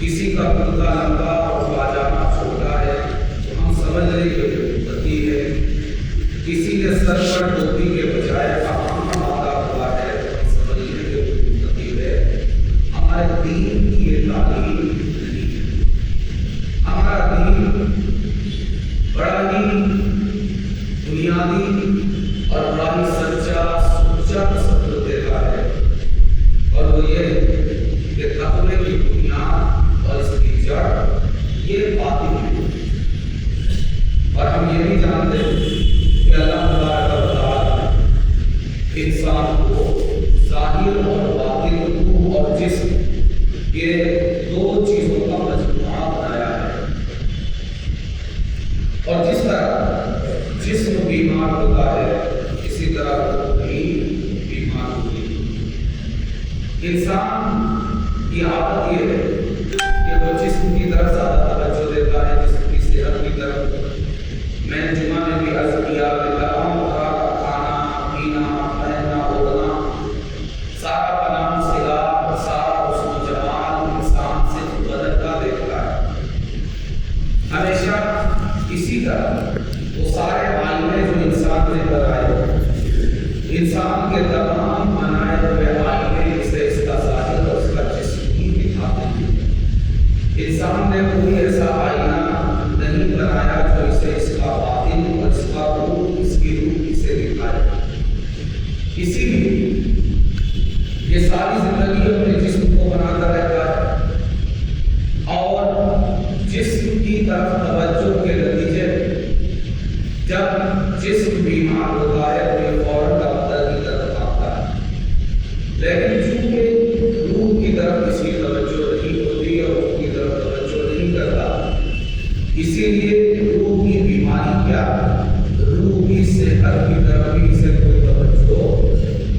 کسی کا کرتا لمبا اور پاجامہ چھوٹا ہے تو ہم سمجھ لیں کہ غربتی ہے، کسی کے سر پر ٹوپی کے بجائے پاجامہ باندھا ہوا ہے تو ہم سمجھ لیں کہ غربتی ہے۔ ہمارے دین کی یہ تعلیم نہیں ہے۔ ہمارا دین بڑا ہی بنیادی اور بڑا ہی سچا تصور دیتا ہے، اور وہ یہ کہ تقوی کی بنیاد اور اس کی جڑ یہ باطن ہے۔ اور ہم یہ بھی جانتے ہیں کہ اللہ تبارک و تعالی انسان کو ظاہر اور باطن، روح اور جسم، یہ دو چیزوں کا مجموعہ بنایا ہے۔ اور جس طرح جسم بیمار ہوتا ہے اسی طرح روح بھی بیمار ہوتی ہے۔ انسان کی عادت یہ ہے کہ وہ جسم کی طرف زیادہ توجہ دیتا ہے، جسم کی صحت کی طرف۔ میں نے جمعہ میں بھی عرض کیا کہ تمام طرح کا کھانا پینا پہننا اوڑھنا سارا بنام سلا سارا حسن و جمال انسان سے بدل کا دیکھتا ہے۔ ہمیشہ اسی طرح وہ سارے آئینے جو انسان نے بنائے، انسان کے تمام بنائے ہوئے آئینے اسے اس کا ظاہر اور اس کا جسم ہی دکھاتے ہیں۔ انسان نے کوئی ایسا آئینہ نہیں بنایا جو اسے اس کا باطن اور اس کا روح، اس کی روح اسے دکھائے۔ اسی لیے یہ ساری زندگی اپنے جسم کو بناتا رہتا ہے، اور جسم کی طرف توجہ کے نتیجے جب جسم بیمار ہوتا ہے تو یہ فوراً ڈاکٹر کی طرف آتا ہے، لیکن چونکہ روح کی طرف اس کی توجہ نہیں ہوتی اور روح کی طرف توجہ نہیں کرتا، اسی لیے روح کی بیماری کیا، روح کی صحت کی طرف بھی اسے کوئی توجہ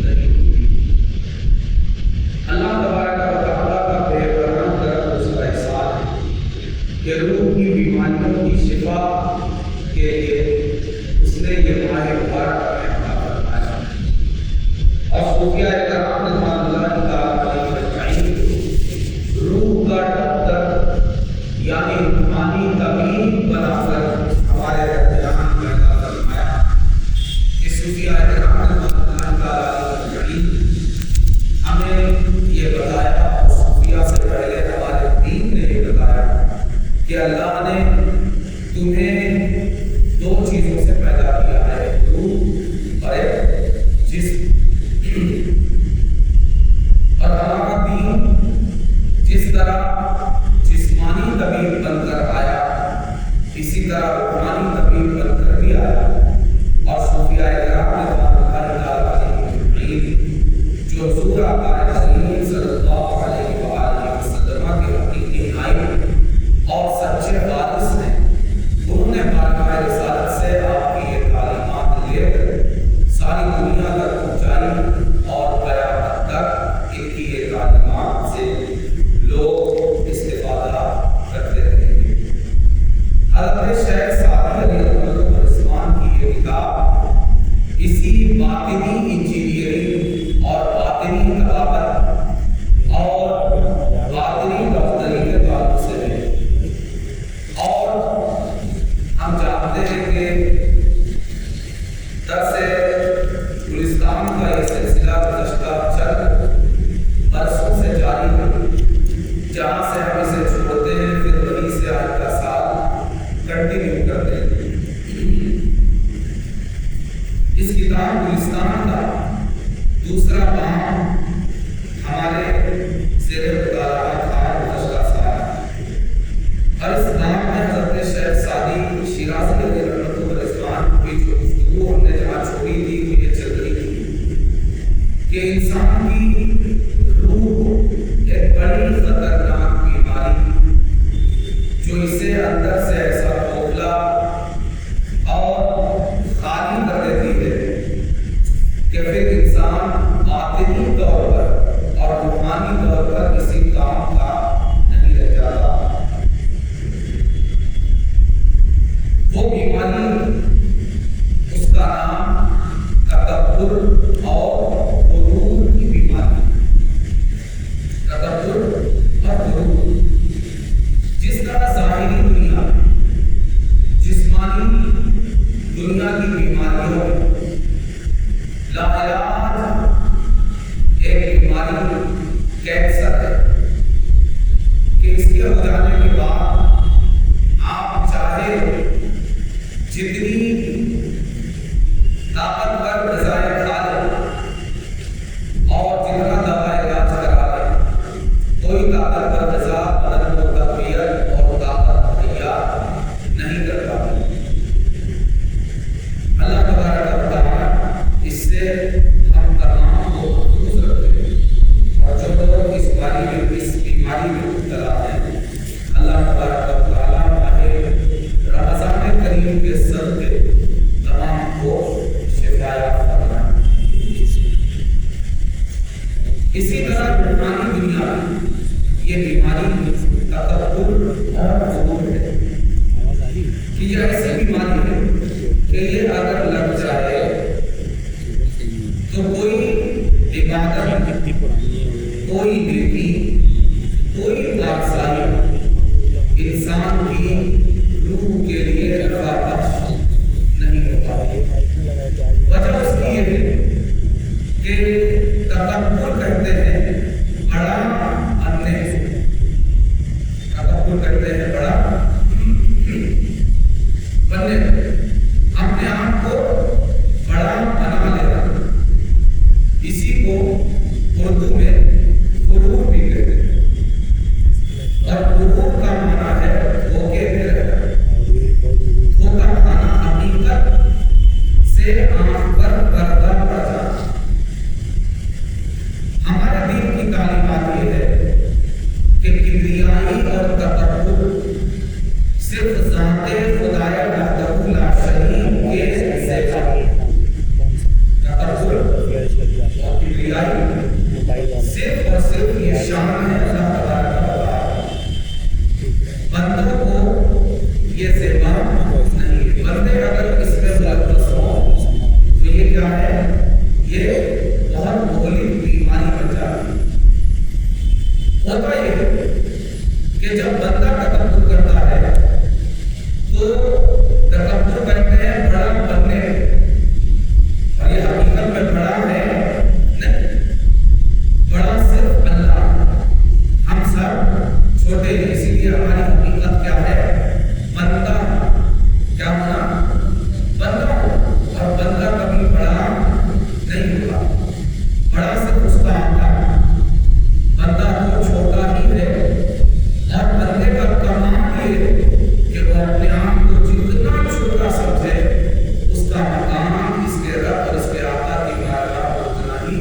نہیں ہوتی۔ اللہ تبارک و تعالیٰ کا بے پناہ طرف اس کا احسان ہے کہ روح کی بیماریوں کی شفا کے لیے اس نے یہ ماہ مبارک عطا فرمایا، اور صوفیاء کرام رضوان اللہ تعالیٰ علیہ روح کا ڈاکٹر یعنی روحانی طبیب بنا کر ہمارے درمیان پیدا فرمایا۔ کہ صوفیاء کرام رضوان اللہ تعالیٰ علیہ ہمیں یہ بتایا، اور صوفیاء سے پہلے ہمارے دین نے یہ بتایا کہ اللہ نے تمہیں دو چیزوں سے پیدا کیا ہے، روح اور ایک جسم۔ اور ہمارا دین جس طرح جسمانی طبیب بن کر آیا، اسی طرح روحانی طبیب بن کر بھی آیا۔ اور صوفیاء کرام رضوان اللہ علیہ جو حضور آقا کریم صلی اللہ علیہ وآلہ وسلم کے حقیقی نائب اور سچے وارث ہیں، انہوں نے بارگاہ رسالت سے آپ کی یہ تعلیمات لے کر ساری دنیا تک پہنچائی، اور قیامت تک ان کی یہ تعلیمات سے لوگ استفادہ کرتے رہیں گے۔ حضرت شیخ سعدی علیہ الرحمٰن کی یہ کتاب اسی باطنی انجینئرنگ اور باطنی طبابت اور باطنی ڈاکٹری کے تعلق سے ہے۔ اور ہم جانتے ہیں کہ درس گلستان کا یہ سلسلہ گزشتہ چند برسوں سے جاری ہے، جہاں سے ہم اسے چھوڑتے ہیں پھر وہیں سے آج کا سال کنٹینیو کرتے ہیں۔ اس کتاب گلستان کا دوسرا باب ہمارے زیر مطالعہ تھا گزشتہ سال، اور اس باب میں حضرت شیخ سعدی شیرازی علیہ الرحمٰن کی جو گفتگو ہم نے جہاں چھوڑی تھی وہ یہ چل رہی تھی کہ انسان کی روح ایک بڑی خطرناک بیماری جو اسے اندر سے ایسا کھوکھلا اور خالی کر دیتی ہے کہ پھر انسان باطنی اس کے ہو جانے کے بعد آپ چاہے جتنی طاقتور غذائیں کھا لیں اور جتنا دوا علاج کرا لیں، کوئی طاقتور غذا بدن کو تقویت اور طاقت مہیا نہیں کر پاتی۔ اللہ تبارک و تعالیٰ اس سے ہم تمام کو محفوظ رکھے، اور جو لوگ اس بیماری میں مبتلا ہیں، اللہ تبارک و تعالیٰ رمضان کریم کے صدقے تمام کو شفا یافتہ بنائے۔ اسی طرح روحانی دنیا میں یہ بیماری تکبر اور غرور ہے کہ یہ ایسی بیماری ہے کہ یہ اگر لگ جائے تو کوئی عبادت، کوئی نیکی، کوئی پاکیزگی انسان کی روح کے لیے نفع بخش نہیں ہوتا۔ وجہ اس کی یہ ہے کہ تکبر کہتے ہیں بڑا بننے، تکبر کہتے ہیں بڑا بننے، اپنے آپ کو بڑا بنا لینا، اسی کو اردو میں غرور بھی کہتے ہیں، اور غرور کا معنی ہے دھوکے میں رہنا، دھوکا کھانا، حقیقت سے آنکھ پر پردہ پڑ جانا۔ ہمارے دین کی تعلیمات یہ ہے کہ کبریائی اور تکبر صرف ذات خدائے وحدہ لا شریک کے صفات ہے۔ تکبر اور کبریائی صرف اور صرف یہ شان ہے اللہ تبارک و تعالیٰ، بندوں کو یہ صفات نہیں ہے۔ بندے اگر اس میں ملوث ہوں تو یہ کیا ہے؟ یہ بہت مہلک بیماری بن جاتی ہے۔ ہوتا یہ ہے کہ جب بندہ تکبر کرتا ہے تو تکبر کرتے ہیں بڑا بننے، اور یہ حقیقت میں بڑا ہے نہیں، بڑا صرف اللہ، ہم سب چھوٹے ہیں، اسی لیے ہماری حقیقت کیا ہے؟ بندہ۔ کیا ہونا؟ بندہ ہو، اور بندہ کبھی بڑا نہیں ہوا، بڑا صرف اس کا آقا، بندہ تو چھوٹا ہی ہے، اور بندے کا کمال یہ ہے کہ وہ اپنے آپ کو جتنا چھوٹا سمجھے اس کا مقام اس کے رب اور اس کے آقا کی بارگاہ میں اتنا ہی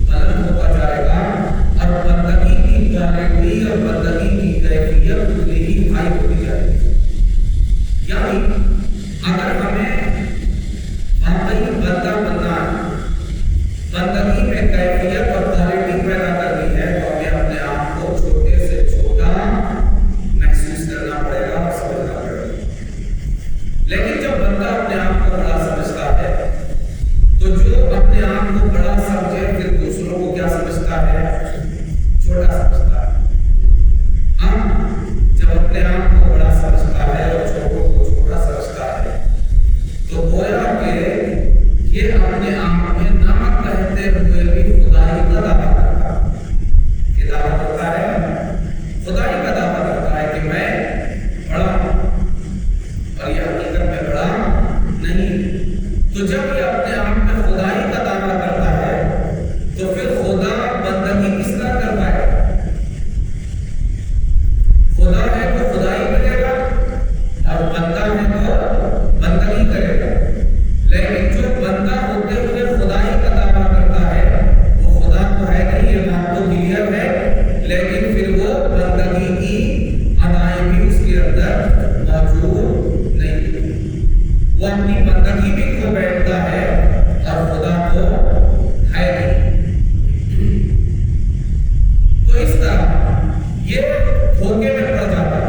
بلند ہوتا جائے گا، اور بندگی کی کوالٹی اور بندگی کی کیفیت اتنی ہی ہائی ہوتی جائے گی۔ یعنی اگر ہمیں واقعی بندہ بننا ہے، بندگی میں کیفیت اور کوالٹی پیدا کرنی ہے، تو ہمیں اپنے آپ کو چھوٹے سے چھوٹا محسوس کرنا پڑے گا اور سمجھنا پڑے گا۔ لیکن جب بندہ اپنے آپ کو بڑا سمجھتا ہے تو جو اپنے آپ کو بڑا سمجھے پھر دوسروں کو کیا سمجھتا ہے؟ چھوٹا سمجھتا ہے۔ ہم جب اپنے آپ کو بڑا سمجھتا ہے اور چھوٹوں کو چھوٹا سمجھتا ہے تو گویا کہ یہ اپنے آپ میں نہ کہتے ہوئے بھی خدائی کا دعویٰ کرتا ہے۔ یہ دعویٰ کرتا ہے، خدائی کا دعویٰ کرتا ہے کہ میں بڑا ہوں، اور یہ حقیقت میں بڑا نہیں۔ تو جب یہ اپنے آپ میں خدائی کا دعویٰ کرتا ہے تو پھر خدا بندگی کس طرح کر پائے گا؟ خدا ہے تو خدائی کرے گا، اور بندہ ہے تو بندگی کرے گا۔ لیکن جو بندہ ہوتے ہوئے خدائی کا دعویٰ کرتا ہے وہ خدا تو ہے نہیں، یہ بات تو کلیئر ہے، لیکن پھر وہ بندگی کی ادائیں بھی اس کے اندر موجود نہیں، وہ اپنی بندگی بھی کھو بیٹھتا ہے اور خدا تو ہے نہیں۔ تو اس طرح یہ دھوکے میں پڑ جاتا ہے۔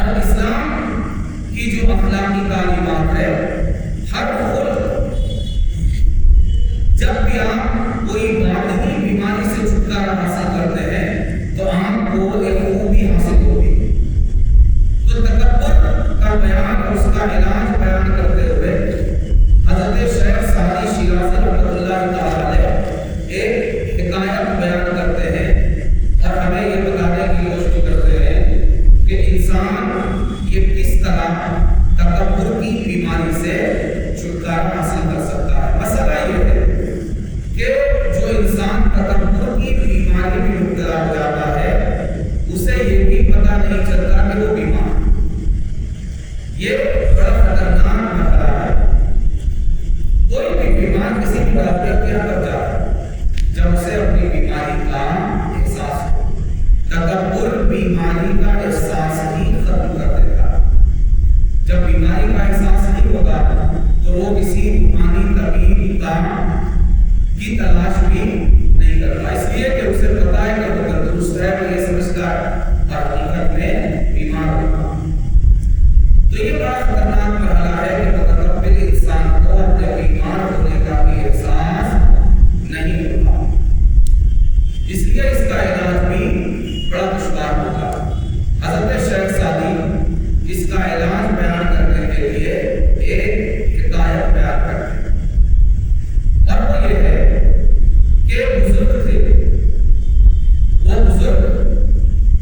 اور اسلام کی جو اخلاقی تعلیمات ہے، ہر خلق، جب بھی آپ کوئی باطنی بیماری سے چھٹکارا حاصل کرتے ہیں تو آپ کو ایک خوبی حاصل ہوگی۔ تو تکبر کا بیان اور اس کا علاج بیان کرتے ہوئے حضرت شیخ سعدی شیرازی رحمۃ اللہ تعالی علیہ ایک حکایت بیان کرتے ہیں اور ہمیں یہ بتانے کی کوشش کرتے ہیں کہ انسان یہ کس طرح تکبر کی بیماری سے چھٹکارا حاصل کر سکتا ہے۔ مسئلہ یہ ہے کہ جو انسان تکبر کی بیماری میں مبتلا ہو جاتا ہے اسے یہ بھی پتہ نہیں چلتا کہ وہ بیمار ہے۔ یہ بڑا خطرناک مسئلہ ہے۔ کوئی بھی بیمار کسی بھی بات پہ کیا کر جاتا ہے جب اسے اپنی بیماری کا احساس ہو۔ تکبر بیماری کا احساس ہی ختم کر دیتا ہے۔ جب بیماری کا احساس نہیں ہوگا تو وہ کسی روحانی طبیب کی تلاش بھی نہیں کرتا، اس لیے کہ اسے پتا ہے کہ وہ تندرست ہے، وہ یہ سمجھتا ہے اور حقیقت میں بیمار ہوگا۔ تو یہ بڑا خطرناک مرحلہ ہے کہ متکبر انسان کو اپنے بیمار ہونے کا بھی احساس نہیں ہوتا، اس لیے اس کا علاج بھی بڑا دشوار ہوگا۔ حضرت شیخ سعدی اس کا علاج بیان کرنے کے لیے ایک حکایت بیان کرتے ہیں اور وہ یہ ہے کہ بزرگ تھے، وہ بزرگ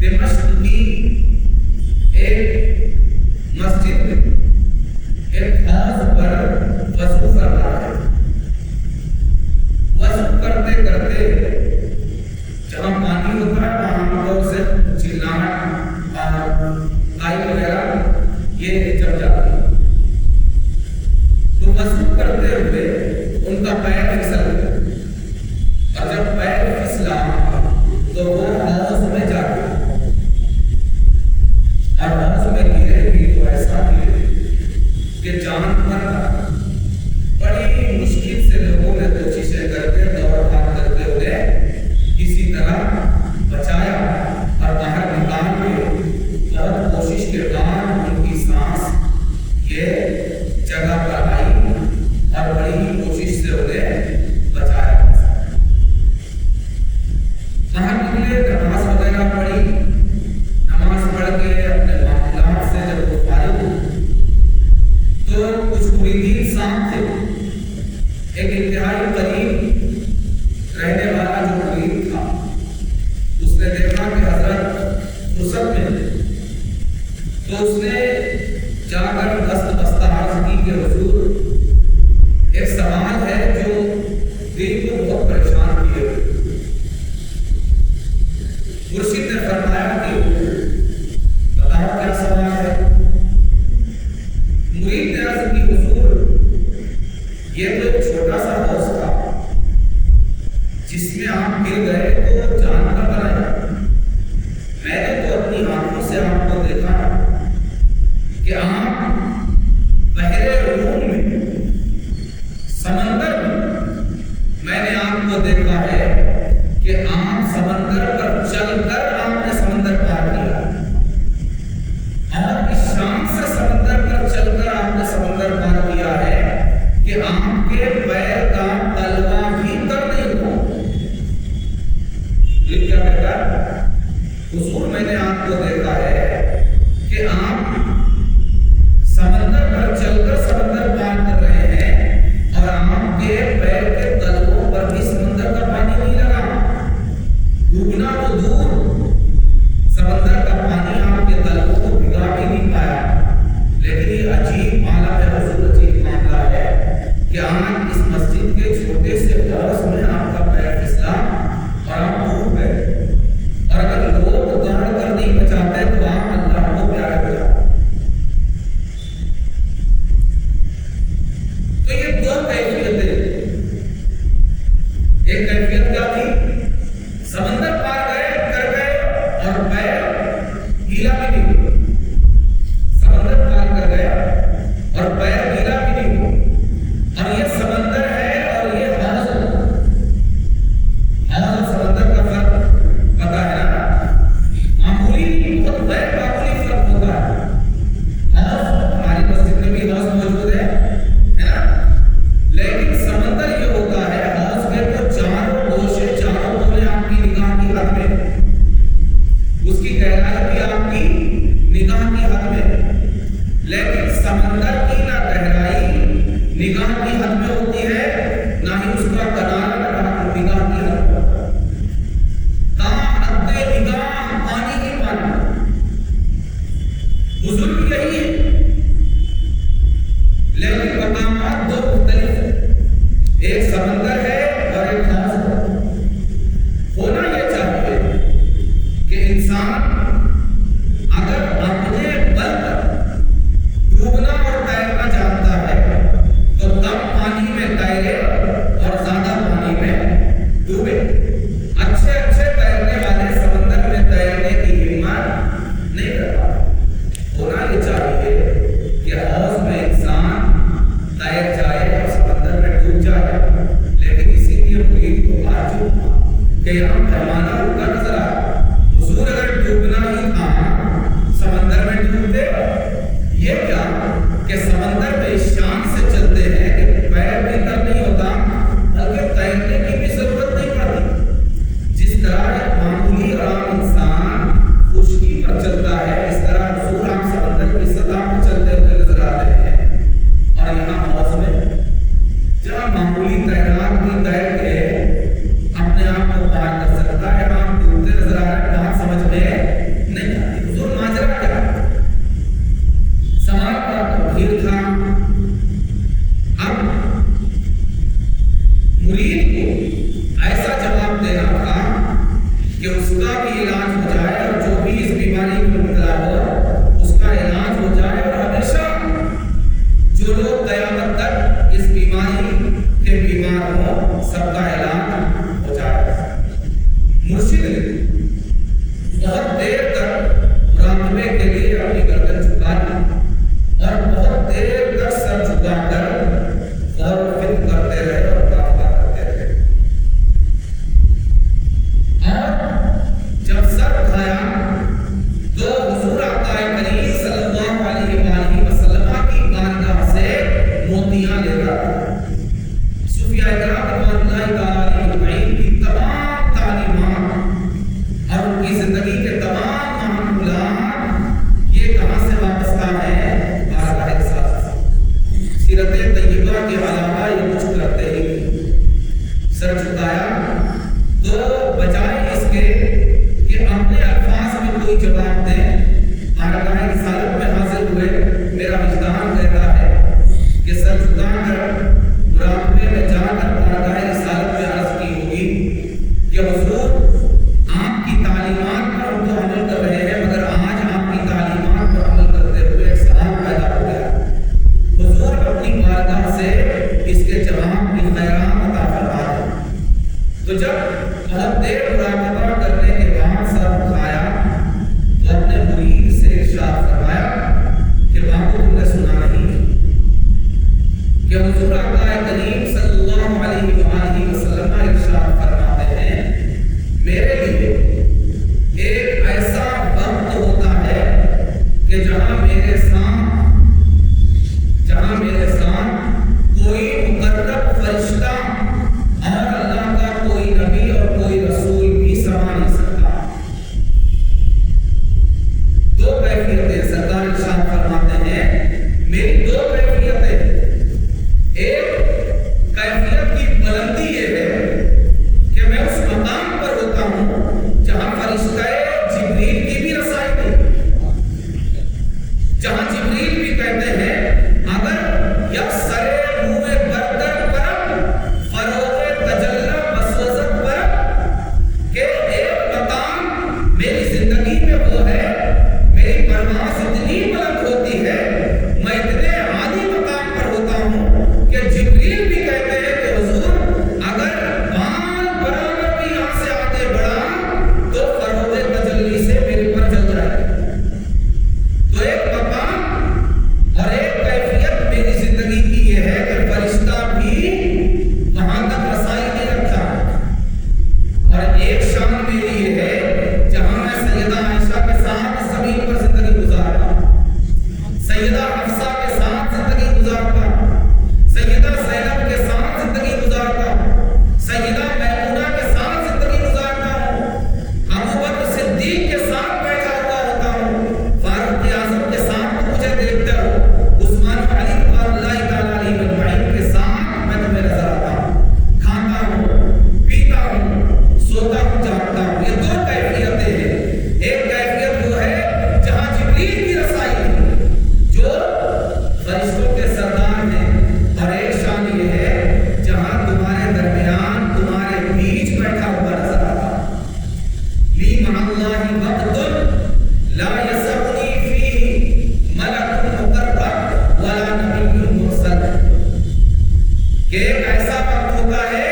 دمشق کی ایک مسجد میں ایک حوض پر وضو کر رہا ہے۔ وضو کرتے کرتے جہاں پانی ہوتا ہے وہاں لوگ سے چلانا اور آئی وغیرہ یہ جم جاتی ہے، تو وضو کرتے ہوئے ان کا پیر پھسل گیا اور جب پیر پھسلا تو وہ حوض میں جا گیا اور حوض میں گرے بھی تو ایسا گرے کہ جان پر آ۔ بڑی مشکل سے لوگوں نے کوششیں کرتے دوڑ بھاگ کرتے ہوئے کسی طرح بچایا اور باہر نکال کے بہت کوشش کے بعد ان کی سانس یہ جگہ پر آئی اور بڑی ہی کوشش سے انہیں بچایا۔ باہر نکلے، نماز وغیرہ پڑھی، نماز پڑھ کے اپنے معاملات سے جب وہ فارغ ہوئے تو کچھ مریدین ساتھ تھے۔ ایک انتہائی قریب رہنے والا جو مرید تھا اس نے دیکھا کہ حضرت فرصت میں، تو اس نے جا کر دست بستہ عرض کی کہ حضور ایک سوال ہے جو دل کو بہت پریشان کیے ہوئے۔ مرشد نے فرمایا کہ بتاؤ کیا سوال ہے۔ مرید نے عرض کی حضور یہ تو ایک چھوٹا سا حوض تھا جس میں آپ گر گئے تو جان نہ بنایا۔ میں نے تو اپنی آنکھوں سے آپ کو دیکھا کہ آپ بحر روم میں، سمندر میں نے آپ کو دیکھا ہے کہ آپ سمندر پر چل کر آپ نے سمندر پار کیا اور اس شام سے سمندر پر چل کر آپ نے سمندر پار کیا ہے کہ آپ کے پیر کا تلوا بھی تر نہیں ہو۔ یہ کیا کہتا ہے؟ حضور میں نے آپ کو دیکھا ہے کہ آپ سمندر پر چل کر سمندر پار کر رہے ہیں اور آپ کے پیر کے تلووں پر بھی سمندر کا پانی نہیں لگا۔ ڈوبنا تو دور، سمندر کا پانی آپ کے تلووں کو بھگا بھی نہیں پایا۔ لیکن یہ عجیب معاملہ ہے حضور، عجیب معاملہ ہے کہ آج اس مسجد کے چھوٹے سے حوض میں آپ کا پیر پھسلا اور آپ ڈوب گئے، اور اگر لوگ دوڑ کر نہیں بچاتے تو آپ اللہ کو پیارے ہو جاتے۔ تو یہ دو کیفیتیں، ایک کیفیت کیا تھی؟ سمندر پار گئے، کر گئے اور پیر گیلا بھی نہیں ہوا۔ سمندر پار کر گئے اور پیر گیلا بھی نہیں ہوا، اور یہ سمندر ہے اور یہ حوض سمندر کا فرق پتا ہے نا؟ معمولی بہت غیر معمولی فرق ہوتا ہے۔ مجید سے ارشاد فرمایا کہ باپو تم نے سنا نہیں کہ حضور آقا کریم صلی اللہ علیہ وآلہ وسلم ارشاد فرماتے ہیں میرے لیے ایک ایسا وقت ہوتا ہے کہ جہاں میرے ساتھ کوئی مقرب فرشتہ اور اللہ کا کوئی نبی اور کوئی رسول بھی سما نہیں سکتا۔ دو کیفیتیں سرکار ارشاد فرماتے ہیں میری دو کیفیتیں، ایک کیفیت کی بلندی یہ ہے کہ میں اس مقام پر ہوتا ہوں جہاں فرشتہ جبریل کی بھی رسائی نہیں، جہاں جبریل بھی کہتے ہیں اگر یکسر منہ بردر پر فروغ تجلی مسوزت پر کہ ایک مقام میری زندگی میں وہ ہے، میری پرواز اتنی بلند ہوتی ہے، میں اتنے عالی مقام پر ہوتا ہوں کہ جبریل بھی کہتے ہیں کہ حضور اگر بال برابر بھی یہاں سے آگے بڑھا تو فروغ تجلی سے میرے پر جل جائے۔ تو ایک مقام اور ایک کیفیت میری زندگی کی یہ ہے کہ فرشتہ بھی وہاں تک رسائی نہیں رکھتا، اور ایک شان میری یہ ہے جہاں میں سیدہ عائشہ کے ساتھ زمین پر زندگی گزارتا ہوں، سیدہ حفصہ کے ساتھ زندگی گزارتا ہوں، سیدہ زینب کے ساتھ زندگی گزارتا ہوں، سیدہ میمونہ کے ساتھ زندگی گزارتا ہوں، ابو بکر صدیق کے ساتھ بیٹھا ہوا ہوتا ہوں، فاروق اعظم کے ساتھ مجھے دیکھتے ہو، عثمان علی رضی اللہ تعالیٰ عنہ مجمعین کے ساتھ میں تمہیں نظر آتا ہوں، کھاتا ہوں، پیتا ہوں، سوتا ہوں، جاگتا ہوں۔ یہ دو کیفیتیں ہیں، ایک کیفیت وہ ہے جہاں جبریل کی رسائی ہے جو فرشتوں کے سردار ہیں، اور ایک شان یہ ہے جہاں تمہارے درمیان تمہارے بیچ بیٹھا ہوا نظر آتا ہے۔ لی مع اللہ وقت لا یسعنی فیہ ملک مقرب ولا نبی مرسل، کہ ایک ایسا وقت ہوتا ہے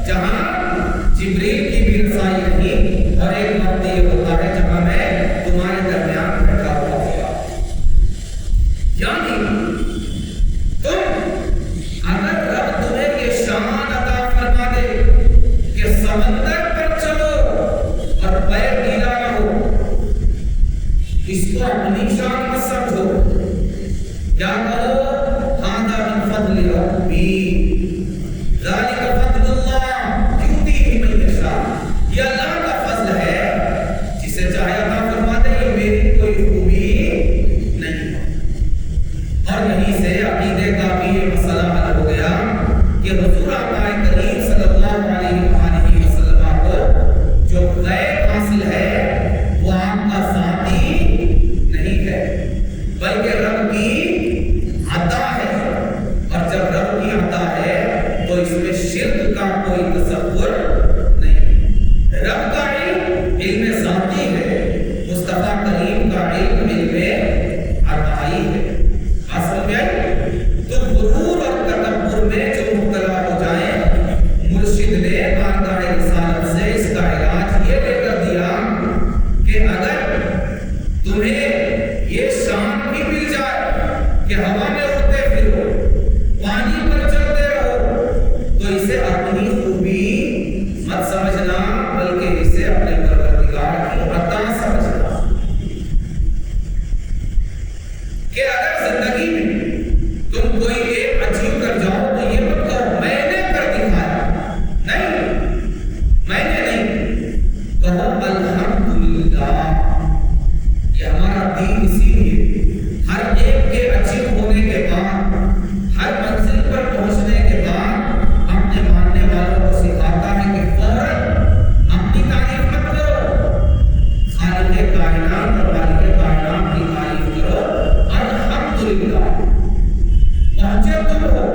جہاں جبریل کی بھی رسائی نہیں، اور ایک وقت یہ ہوتا ہے جہاں میں تمہارے درمیان بیٹھا ہوا ہوگا۔ یعنی اگر رب تمہیں یہ شان عطا فرما دے کہ سمندر پر چلو اور پیر گیلا نہ ہو، اس کو اپنی شان مت سمجھو، کیا کہو ہذا من فضل ربی ذالک فضل اللہ یؤتیہ من یشاء، یہ اللہ کا فضل ہے جسے چاہے عطا فرما دے، یہ میری کوئی خوبی نہیں ہے۔ اور یہیں سے عقیدے کا بھی یہ مسئلہ حل ہو گیا کہ حضور آقا کریم صلی اللہ علیہ وآلہ وسلم کو جو غیب حاصل ہے وہ آپ کا ذاتی نہیں ہے بلکہ رب کی عطا ہے، اور جب رب کی عطا ہے تو اس میں شرک کا کوئی تصور نہیں۔ رب کا علم ذاتی ہے، مصطفیٰ کریم کا علم عطائی ہے۔ اصل میں تو غرور اور تکبر میں جو مبتلا ہو جائیں، مرشد نے بارگاہ رسالت سے اس کا علاج یہ لے کر دیا کہ اگر تمہیں یہ شان بھی مل جائے کہ ہوا میں اڑتے پھرو، پانی پر چلتے رہو، تو اسے اپنی خوبی مت سمجھنا بلکہ اسے اپنے پروردگار کی عطا سمجھنا، کہ اگر زندگی میں تم کوئی ایک اچیو کر جاؤ تو یہ مت کہو میں نے کر دکھایا، نہیں، میں نے نہیں، کہو الحمدللہ۔ یہ ہمارا دین اسی لیے ہر ایک کے اچیو ہونے کے بعد، ہر منزل پر پہنچنے کے بعد اپنے ماننے والوں کو سکھاتا ہے کہ فوراً اپنی تعریف مت کرو، خالق کائنات اور مالک کائنات کی تعریف کرو، الحمدللہ۔ پہنچے تم ہو،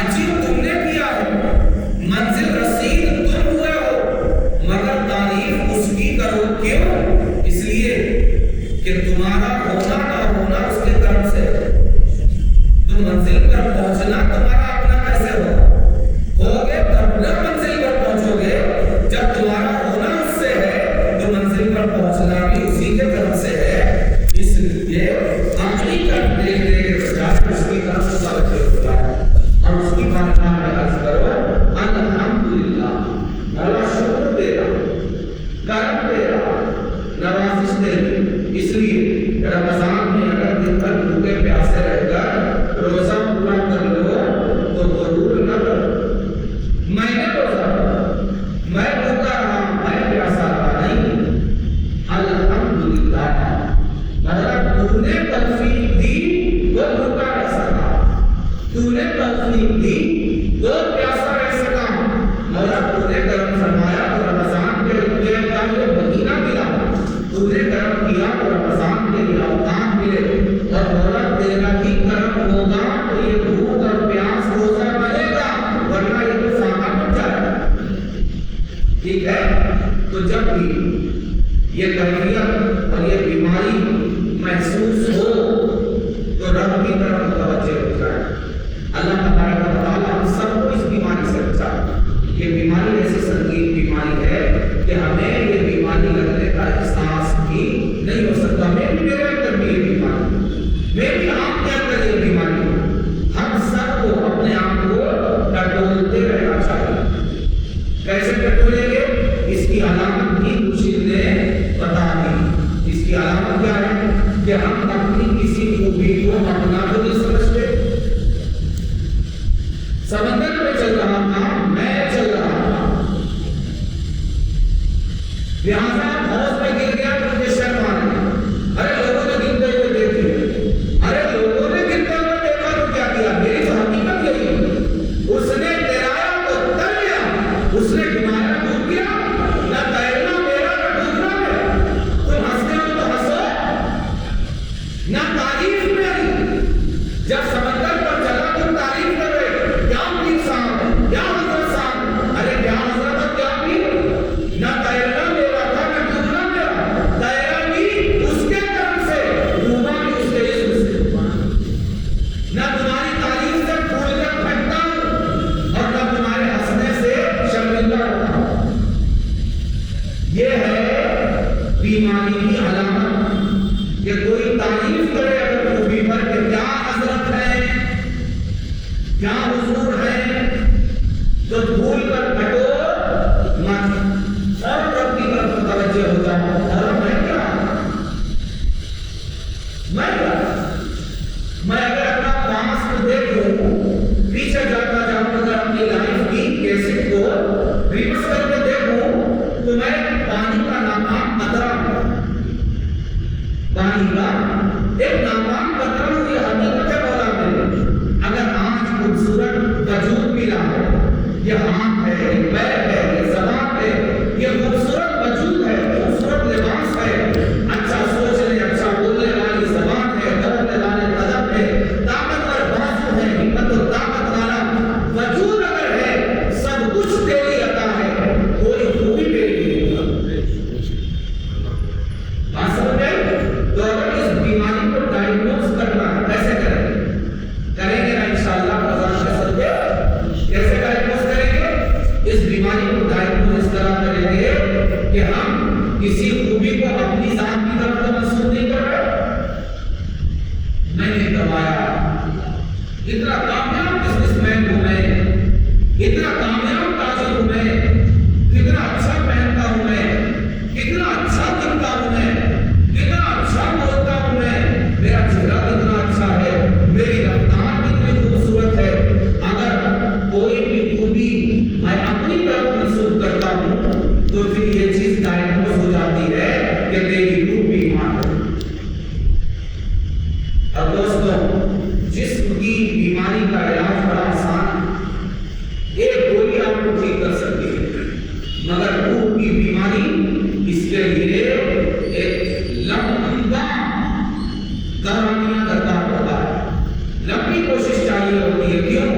اچیو تم نے کیا ہے، منزل رسید تم ہوئے ہو، مگر تعریف اس کی کرو، کیوں؟ اس لیے کہ تمہارا ہونا نہ ہونا اس کے کرم سے، تم منزل پر پہنچنا تمہارا اپنا کیسے ہوگے تب نہ منزل پر پہنچو گے، جب تمہارا ہونا اس سے ہے تو منزل پر پہنچنا بھی اسی کے کرم سے تو نے توفیق دی وہ بھوکا رہ سکا، تو نے توفیق دی وہ پیاسا رہ سکا، مولا تو نے کرم فرمایا تو رمضان کے لیے مہینہ ملا، تو نے کرم کیا تو رمضان کے لیے اوقات ملے، اور مولا تیرا ہی کرم ہوگا تو یہ بھوک اور پیاس روزہ رہے گا، ورنہ یہ تو فاقہ بن جائے گا۔ ٹھیک ہے، تو جب بھی یہ کیفیت اور یہ بیماری محسوس ہو تو رب کی طرف متوجہ ہو جائے۔ اللہ تبارک و تعالی ہم سب کو اس بیماری سے بچائے۔ یہ بیماری ایسی سنگین بیماری ہے کہ ہمیں یہ بیماری لگنے کا احساس بھی نہیں ہو سکتا۔ میں بھی میرے اندر بھی یہ بیماری، میں بھی آپ کے اندر یہ بیماری ہوں۔ ہم سب کو اپنے آپ کو کنٹرولتے رہنا چاہیے۔ کیسے کنٹرولیں گے؟ اس کی علامت بھی مرشد نے بتا دی۔ اس کی علامت کیا ہے کہ ہم اپنی کسی خوبی کو اپنا تو نہیں سمجھتے۔ سمندر میں چل رہا تھا، میں چل رہا تھا، لہٰذا ہوش میں گر گیا تو مجھے شرم آ رہی۔ ارے لوگوں نے گرتے ہوئے دیکھے، ارے لوگوں نے گرتے ہوئے دیکھا تو کیا کیا؟ میری تو حقیقت یہی ہے، اس نے تیرایا تو تر گیا، اس نے ڈوبایا ڈوب گیا۔ نہ تیرنا میرا نہ ڈوبنا میرا، تم ہنستے ہو تو ہنسو، نہ تعریف میری۔ جب سمندر پر چلا تم تعریف کر رہے، کیا پیر صاحب، کیا حضرت صاحب، ارے کیا حضرت اور کیا پیر؟ نہ تیرنا میرا تھا نہ ڈوبنا میرا، تیرا بھی اس کے کرم سے، ڈوبا بھی اس کے عزم سے۔ نہ تمہاری تعریف سے پھول کر پھٹتا ہوں اور نہ تمہارے ہنسنے سے شرمندہ ہوتا ہوں۔ یہ ہے بیماری کی علامت کہ کوئی تعریف کرے اگر خوبی پر کہ کیا حضرت ہے، کیا حضور ہے، تو بھول کر ہٹو مت اور رب کی طرف متوجہ ہو جاؤ۔ اور میں کیا، میں اگر اپنا پاس کو دیکھوں، پیچھے جاتا جاؤں، اگر اپنی لائف کی کیسٹ کو ریورس کر کے دیکھوں تو میں پانی کا ناکام قطرہ ہوں، پانی کا ایک ناکام قطرہ ہوں۔ یہ حقیقت ہے مولا میرے۔ اگر آج خوبصورت وجود ملا ہے، یہ آنکھ ہے، یہ پیر ہے، یہ زبان ہے، یہ خوبصورت وجود ہے، خوبصورت لباس ہے، اچھا سوچنے اچھا بولنے والی زبان ہے، بولنے والے قدم ہے، طاقتور بازو ہے، ہمت و طاقت والا وجود اگر ہے، سب کچھ تیری عطا ہے، کوئی خوبی میری نہیں ہوگا۔ بات سمجھ گئے؟ تو اگر اس بیماری کو ڈائگنوز کرنا ہے، کیسے کریں گے نا انشاءاللہ رمضان کے صدقے؟ کیسے ڈائگنوز کریں گے؟ اس بیماری کو ڈائگنوز اس طرح کریں گے کہ ہم کسی خوبی کو اپنی ذات کی طرف تو منسوب نہیں کر رہے۔ میں نے کمایا، اتنا کامیاب بزنس مین ہوں میں، اتنا کامیاب تاجر ہوں میں، کتنا اچھا پہنتا ہوں میں، کتنا اچھا دکھتا ہوں میں، کتنا اچھا بولتا ہوں میں، میرا چہرہ کتنا اچھا ہے، میری رفتار کتنی خوبصورت ہے۔ اگر کوئی بھی خوبی میں اپنی طرف منسوب کرتا ہوں تو پھر یہ چیز ڈائگنوز ہو جاتی ہے کہ میری روح بیمار ہے۔ اور دوستوں، جسم کی بیماری کا علاج بڑا آسان ہے، ایک گولی آپ کو ٹھیک کر سکتی ہے، مگر روح کی بیماری اس کے لیے ایک لمبا دورانیہ درکار ہوتا ہے، لمبی کوشش چاہیے ہوتی ہے۔ کیوں؟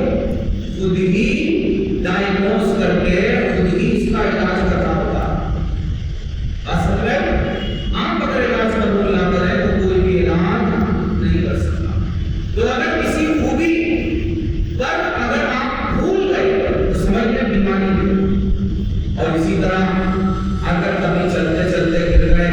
خود ہی ڈائگنوز کر کے خود ہی اس کا علاج کرنا ہوتا ہے۔ اصل میں آپ اگر علاج قبول نہ کریں تو کوئی بھی علاج نہیں کر سکتا۔ تو اگر کسی خوبی پر اگر آپ بھول گئے تو سمجھ لیں بیماری ہے۔ اور اسی طرح اگر کبھی چلتے چلتے گر گئے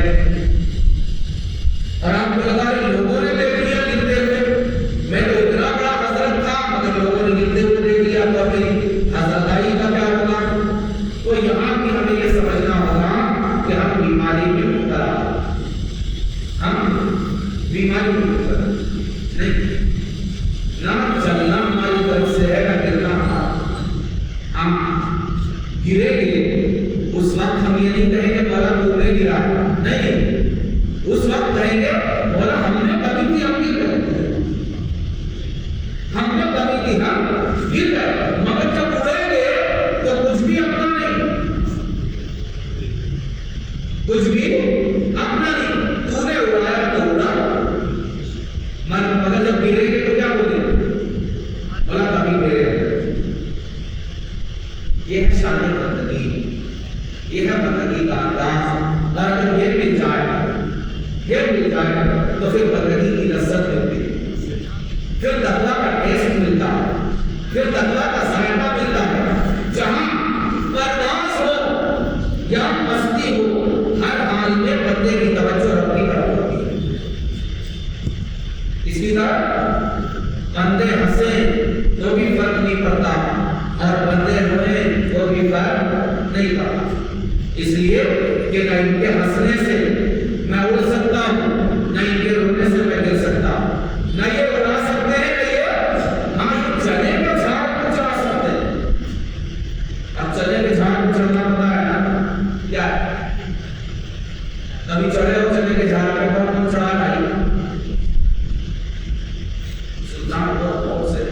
اور آپ کو لگا کہ لوگوں نے دیکھ لیا گرتے ہوئے، میں تو اتنا بڑا حضرت تھا مگر لوگوں نے گرتے ہوئے دیکھ لیا، تو میری حضرتائی کا کیا ہوگا؟ تو یہاں بھی ہمیں یہ سمجھنا ہوگا کہ ہم بیماری میں مبتلا ہیں، ہم بیماری میں مبتلا نہیں، نہ چلنا ہماری طرف سے ہے نہ گرنا ہمارا۔ ہم گرے اس وقت ہم یہ نہیں کہیں گے مولا تم نے گرا، نہیں، اس وقت کہیں گے مولا ہم نے گر گئے مگر جب اڑیں گے تو کچھ بھی اپنا نہیں، کچھ بھی اپنا نہیں، تو نے اڑایا تو اڑا، مگر جب گریں گے تو کیا بولیں بولا کبھی میرے یہ ہے شان بندگی، یہ ہے بندگی کا انداز، اور اگر یہ مل جائے تو پھر بندگی کی لذت ملتی ہے، پھر تقویٰ کا ٹیسٹ ملتا ہے، پھر تقویٰ کا ذائقہ ملتا ہے، جہاں پرواز ہو یا مستی ہو ہر حال میں بندے کی توجہ رکھنی پڑتی ہے۔ اسی طرح بندے ہنسیں تو بھی فرق نہیں پڑتا اور بندے روئیں تو بھی فرق نہیں پڑتا، اس لیے کہ نہ ان کے ہنسنے سے میں اڑ سکتا ہوں، نہ ان کے رونے سے میں گر سکتا ہوں، نہ یہ اڑا سکتے ہیں نہ یہ چنے کے جھاڑ کو چڑھا سکتے ہیں۔ اب چنے کے جھاڑ کو چڑھنا پتا ہے نا کیا ہے؟ کبھی چڑھے ہو چنے کے جھاڑ پہ کون چڑھا بھائی؟ سلطان بہت سے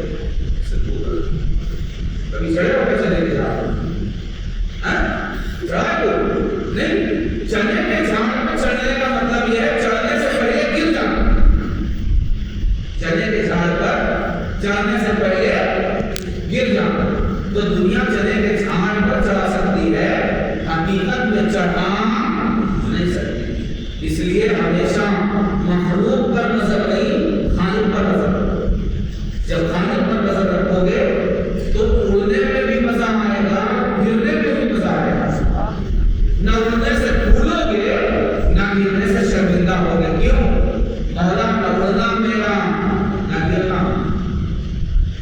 کبھی چڑھے ہو چنے کے جھاڑ چڑھا کوئی نہیں؟ چنے کے جھاڑ پہ چڑھنے کا مطلب یہ ہے چڑھنے سے پہلے گر جانا، چنے کے جھاڑ پر چڑھنے سے پہلے گر جانا۔ تو دنیا چنے کے جھاڑ پر چڑھا سکتی ہے، حقیقت میں چڑھا نہیں سکتی، اس لیے ہمیشہ مخلوق پر نظر نہیں خالق پر نظر رکھو۔ جب خالق پر نظر رکھو گے تو اڑنے میں بھی مزہ آئے گا، گرنے میں بھی مزہ آئے گا، نہ اڑنے سے بھولو گے نہ گرنے سے شرمندہ ہوگے۔ کیوں؟ مولا نہ اڑنا میرا نہ گرنا،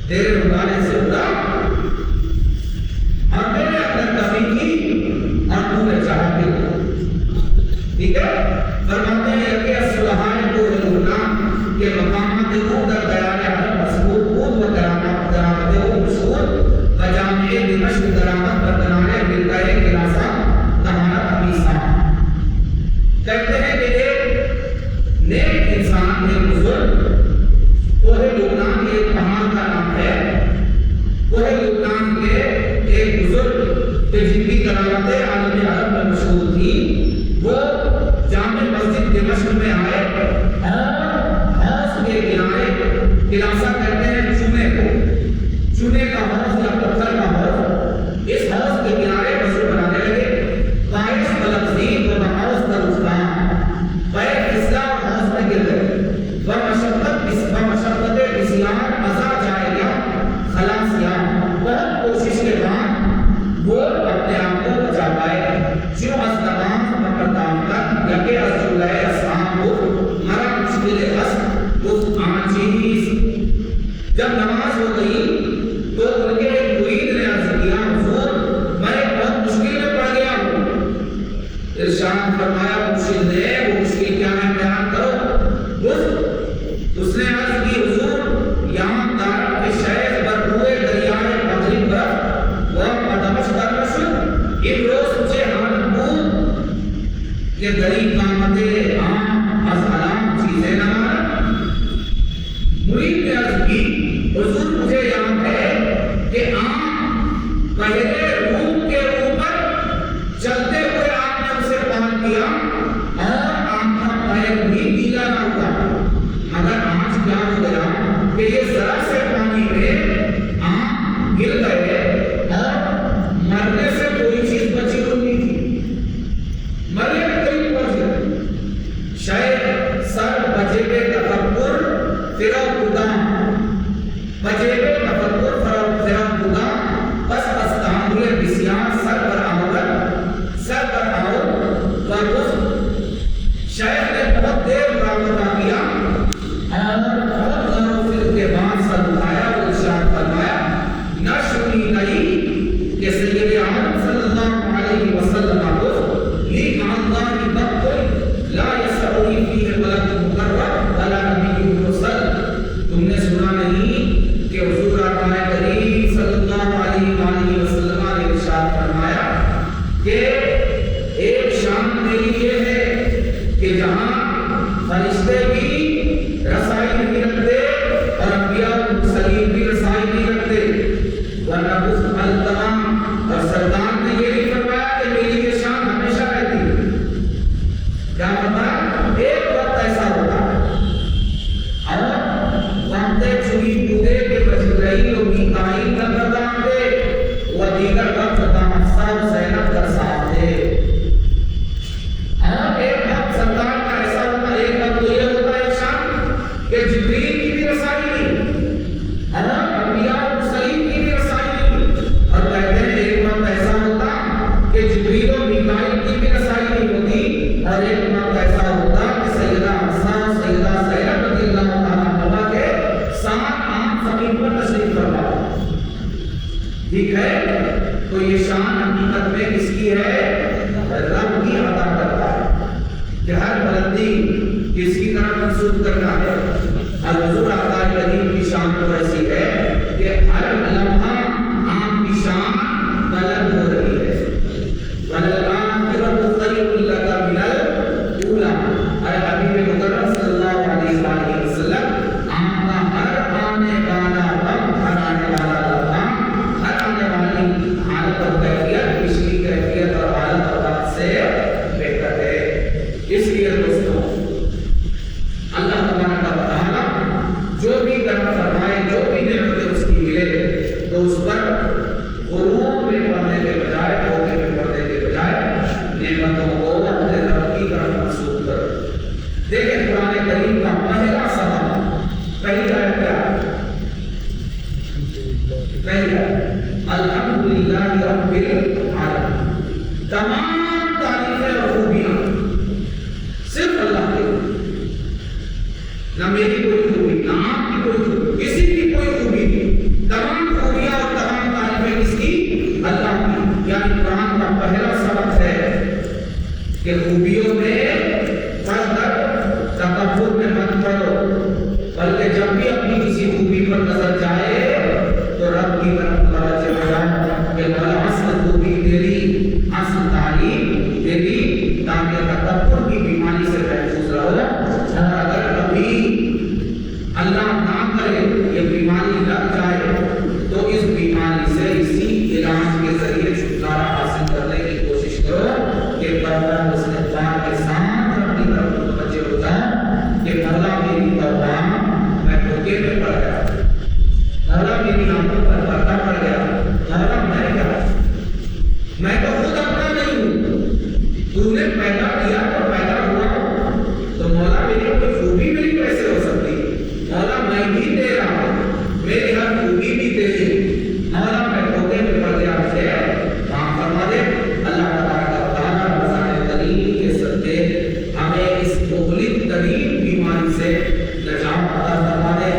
تیرے اڑانے سے اڑا اور میرے اندر کمی کی اور تو نے چاہا کے ٹھیک ہے۔ فرماتے ہیں کہ اصلحائے کو اڑنا کہ مقامات او در بیان حرم مسعود بود و کرامت او مسعود و جامع دمشق درامت بدنانے ملتائے گلاسا نہارت حمیسا۔ کہتے ہیں کہ ایک نیک انسان ایک بزرگ کوہ لبنان ایک پہاڑ کا نام ہے، کوہ لبنان کے ایک بزرگ کہ جن کی کرامتیں عالم عرب میں مشہور تھی، وہ جامع مسجد دمشق میں آئے اور حوض کے کنارے، گلاسا کہتے ہیں چونے کو، چونے کا حوض یا پتھر کا حوض، اس حوض کے کنارے وضو بنانے لگے، قائش بلغزین و بحوض درستان، پیر پھسلا اور حوض میں گر گئے، بمشقت بسیار ازا جائے گیا خلاصیا، بہت کوشش کے بعد وہ اپنے آپ کو بچا پائے، جو از نماز مقدام تک یکے از جملہ اسلام کو مرا مشکل ہست اس آنچیز۔ جب نماز ہو گئی تو ان کے ایک مرید نے عرض کیا حضور میں بہت مشکل میں پڑ گیا ہوں۔ ارشاد فرمایا مرشد نے وہ مشکل کیا ہے بیان کرو۔ اس نے عرض کی حضور یہاں دارت کے شیخ بردوئے دریائے مغرب برف و مدمش در رسول ایک روز مجھے حالت بود کہ دری قامت عام از علام چیزیں نہ مارا۔ مرید نے عرض کی حضور مجھے یہاں ٹھیک ہے، تو یہ شان حقیقت میں کس کی ہے؟ رب کی عطا کرتا ہے کہ ہر بلندی کس کی طرف منسوب کرنا ہے؟ حضور آقا کریم کی شان تو ایسی ہے کہ ہر لمحہ آپ کی شان بلند ہو رہی ہے۔ وَلَلْآخِرَةُ خَيْرٌ لَكَ مِنَ الْأُولَىٰ، اے حبیب مکرم صلی اللہ علیہ وآلہ وسلم، آپ کا ہر آنے والا وقت، ہر آنے والا لمحہ، ہر آنے والی حالت اور کیفیت پچھلی کیفیت اور حالت اور وقت سے بہتر ہے۔ اس لیے دوستوں، اللہ تبارک و تعالیٰ جو بھی کرم فرمائے، جو بھی نعمتیں اس کی ملے، تو اس پر غرور میں پڑنے کے بجائے، دھوکے میں پڑنے کے بجائے نعمتوں کو اپنے رب کی طرف منسوب کرو۔ دیکھیں قرآن کریم کا پہلا سبق، پہلی آیت کیا ہے؟ پہلی آیت الحمدللہ رب العالمین، تمام تعریفیں اور خوبیاں صرف اللہ کی، نہ میری کوئی خوبی، نہ آپ کی کوئی خوبی، کسی کی کوئی خوبی نہیں، تمام خوبیاں اور تمام تعریفیں کس کی؟ اللہ کی۔ یعنی قرآن کا پہلا سبق ہے کہ خوبیوں میں تکبر میں مت پڑو، بلکہ جب بھی اپنی کسی خوبی پر نظر جائے تو رب کی طرف متوجہ ہو جائے کہ مولا اصل خوبی تیری، اصل تعریف تیری، تاکہ تکبر کی بیماری سے محفوظ رہو۔ اور اگر کبھی اللہ نہ کرے یہ بیماری لگ جائے تو اس بیماری سے اسی علاج کے ذریعے چھٹکارا حاصل کرنے کی کوشش کرو کہ پردہ استغفار کے ساتھ اپنی طرف متوجہ ہو جاؤ کہ مولا میری توبہ، میں دھوکے میں پڑ گیا، مولا میری آنکھوں پر پردہ پڑ گیا، مولا میں کیا، میں تو خود اپنا نہیں ہوں، تو نے پیدا کیا تو پیدا ہوا، تو مولا میری کوئی خوبی میری کیسے ہو سکتی؟ مولا میں بھی تیرا ہوں، میری ہر خوبی بھی تیری، مولا میں دھوکے میں پڑ گیا، مجھے معاف فرما دے۔ اللہ تبارک و تعالیٰ رمضان کریم کے صدقے ہمیں اس مغلق ترین بیماری سے نجات عطا فرما دے۔